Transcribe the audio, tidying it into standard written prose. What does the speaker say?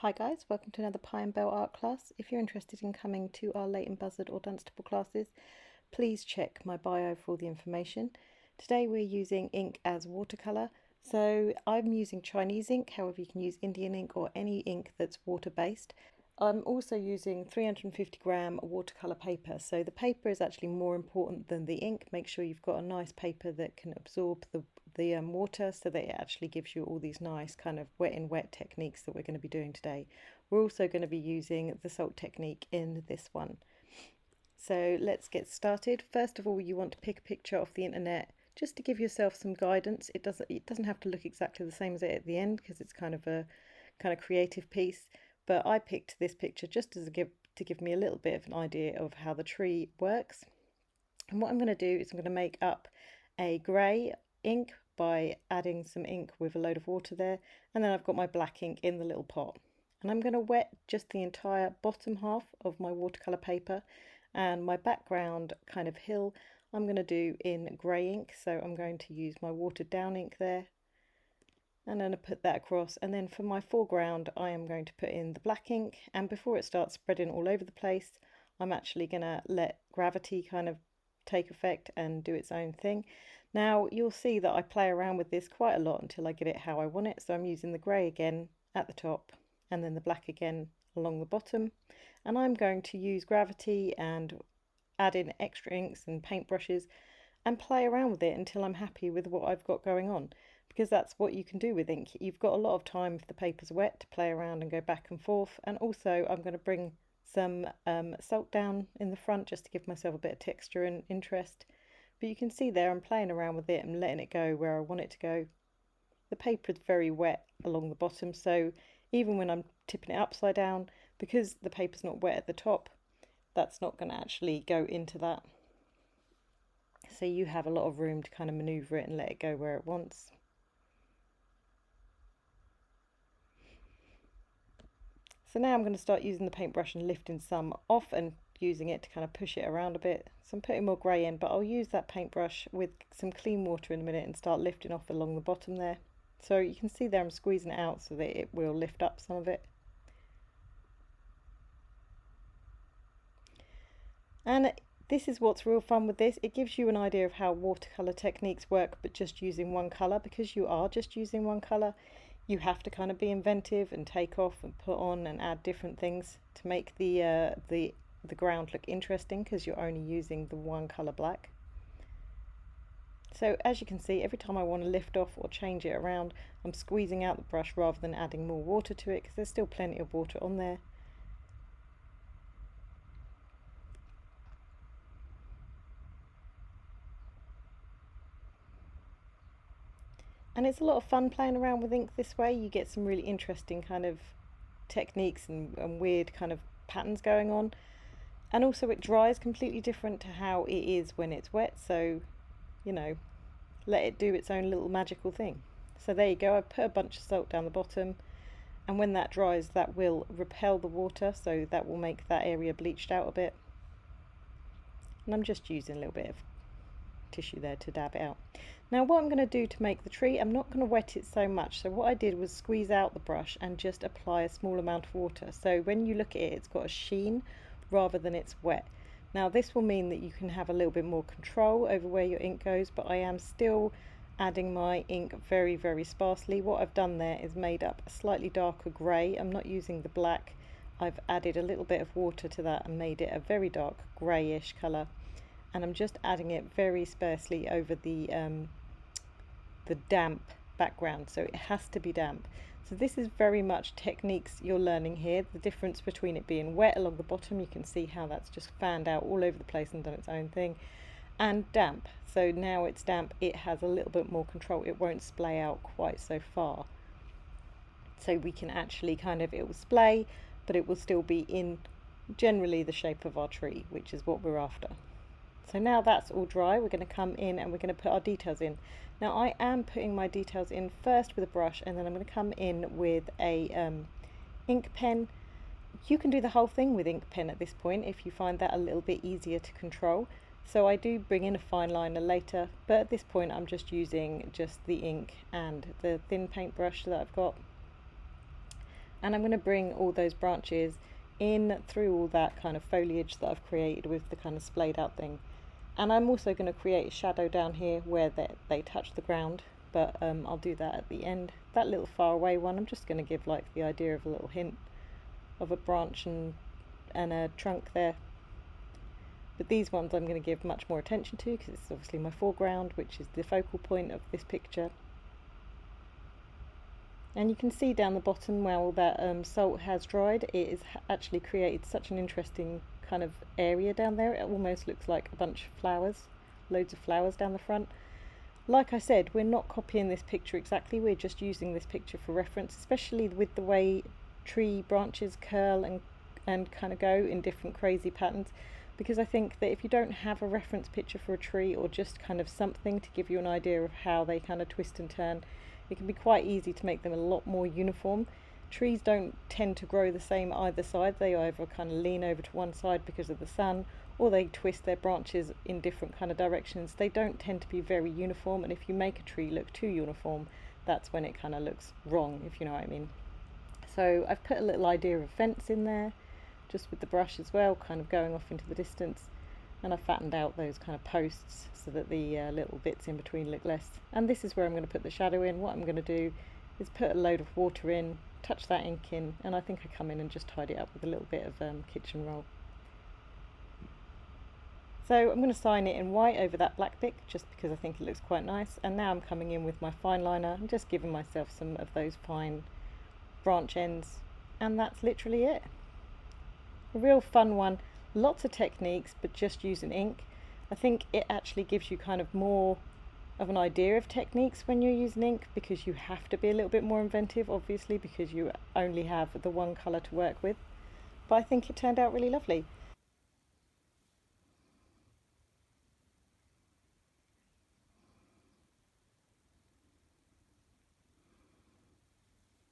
Hi guys, welcome to another Pieandbelle Art Class. If you're interested in coming to our Leighton Buzzard or Dunstable classes, please check my bio for all the information. Today we're using ink as watercolour. So I'm using Chinese ink, however you can use Indian ink or any ink that's water-based. I'm also using 350-gram watercolour paper. So the paper is actually more important than the ink. Make sure you've got a nice paper that can absorb the water so that it actually gives you all these nice kind of wet in wet techniques that we're going to be doing today. We're also going to be using the salt technique in this one. So let's get started. First of all, you want to pick a picture off the internet just to give yourself some guidance. It doesn't have to look exactly the same as it at the end because it's kind of a creative piece. But I picked this picture just as to give me a little bit of an idea of how the tree works. And what I'm going to do is I'm going to make up a grey ink by adding some ink with a load of water there, and then I've got my black ink in the little pot, and I'm going to wet just the entire bottom half of my watercolour paper, and my background kind of hill I'm going to do in grey ink. So I'm going to use my watered down ink there, and then I put that across, and then for my foreground I am going to put in the black ink, and before it starts spreading all over the place I'm actually going to let gravity kind of take effect and do its own thing. Now you'll see that I play around with this quite a lot until I get it how I want it. So I'm using the grey again at the top and then the black again along the bottom, and I'm going to use gravity and add in extra inks and paintbrushes and play around with it until I'm happy with what I've got going on, because that's what you can do with ink. You've got a lot of time if the paper's wet to play around and go back and forth. And also I'm going to bring some salt down in the front just to give myself a bit of texture and interest. But you can see there I'm playing around with it and letting it go where I want it to go. The paper is very wet along the bottom, so even when I'm tipping it upside down, because the paper's not wet at the top, that's not going to actually go into that. So you have a lot of room to kind of maneuver it and let it go where it wants. So now I'm going to start using the paintbrush and lifting some off and using it to kind of push it around a bit. So I'm putting more grey in, but I'll use that paintbrush with some clean water in a minute and start lifting off along the bottom there. So you can see there I'm squeezing it out so that it will lift up some of it. And this is what's real fun with this. It gives you an idea of how watercolour techniques work, but just using one colour. Because you are just using one colour, you have to kind of be inventive and take off and put on and add different things to make the ground look interesting, because you're only using the one colour black. So as you can see, every time I want to lift off or change it around, I'm squeezing out the brush rather than adding more water to it, because there's still plenty of water on there. And it's a lot of fun playing around with ink this way. You get some really interesting kind of techniques and weird kind of patterns going on. And also it dries completely different to how it is when it's wet. So, you know, let it do its own little magical thing. So there you go. I've put a bunch of salt down the bottom. And when that dries, that will repel the water. So that will make that area bleached out a bit. And I'm just using a little bit of tissue there to dab it out. Now what I'm going to do to make the tree, I'm not going to wet it so much. So what I did was squeeze out the brush and just apply a small amount of water. So when you look at it, it's got a sheen rather than it's wet. Now this will mean that you can have a little bit more control over where your ink goes, but I am still adding my ink very, very sparsely. What I've done there is made up a slightly darker grey. I'm not using the black. I've added a little bit of water to that and made it a very dark greyish colour. And I'm just adding it very sparsely over the damp background, so it has to be damp. So this is very much techniques you're learning here. The difference between it being wet along the bottom, you can see how that's just fanned out all over the place and done its own thing, and damp. So now it's damp, it has a little bit more control. It won't splay out quite so far. So we can actually kind of, it will splay, but it will still be in generally the shape of our tree, which is what we're after. So now that's all dry, we're going to come in and we're going to put our details in. Now I am putting my details in first with a brush, and then I'm going to come in with a ink pen. You can do the whole thing with ink pen at this point if you find that a little bit easier to control. So I do bring in a fine liner later, but at this point I'm just using just the ink and the thin paintbrush that I've got. And I'm going to bring all those branches in through all that kind of foliage that I've created with the kind of splayed out thing. And I'm also going to create a shadow down here where they touch the ground, but I'll do that at the end. That little far away one, I'm just going to give like the idea of a little hint of a branch and a trunk there. But these ones I'm going to give much more attention to because it's obviously my foreground, which is the focal point of this picture. And you can see down the bottom where all that salt has dried, it has actually created such an interesting kind of area down there. It almost looks like a bunch of flowers, loads of flowers down the front. Like I said, we're not copying this picture exactly, we're just using this picture for reference, especially with the way tree branches curl and kind of go in different crazy patterns, because I think that if you don't have a reference picture for a tree, or just kind of something to give you an idea of how they kind of twist and turn, it can be quite easy to make them a lot more uniform. Trees don't tend to grow the same either side. They either kind of lean over to one side because of the sun, or they twist their branches in different kind of directions. They don't tend to be very uniform, and if you make a tree look too uniform, that's when it kind of looks wrong, if you know what I mean. So I've put a little idea of a fence in there, just with the brush as well, kind of going off into the distance. And I've fattened out those kind of posts so that the little bits in between look less. And this is where I'm going to put the shadow in. What I'm going to do is put a load of water in, touch that ink in, and I think I come in and just tidy it up with a little bit of kitchen roll. So I'm going to sign it in white over that black bit, just because I think it looks quite nice. And now I'm coming in with my fine liner and just giving myself some of those fine branch ends, and that's literally it. A real fun one. Lots of techniques, but just using ink. I think it actually gives you kind of more of an idea of techniques when you're using ink, because you have to be a little bit more inventive, obviously, because you only have the one colour to work with. But I think it turned out really lovely.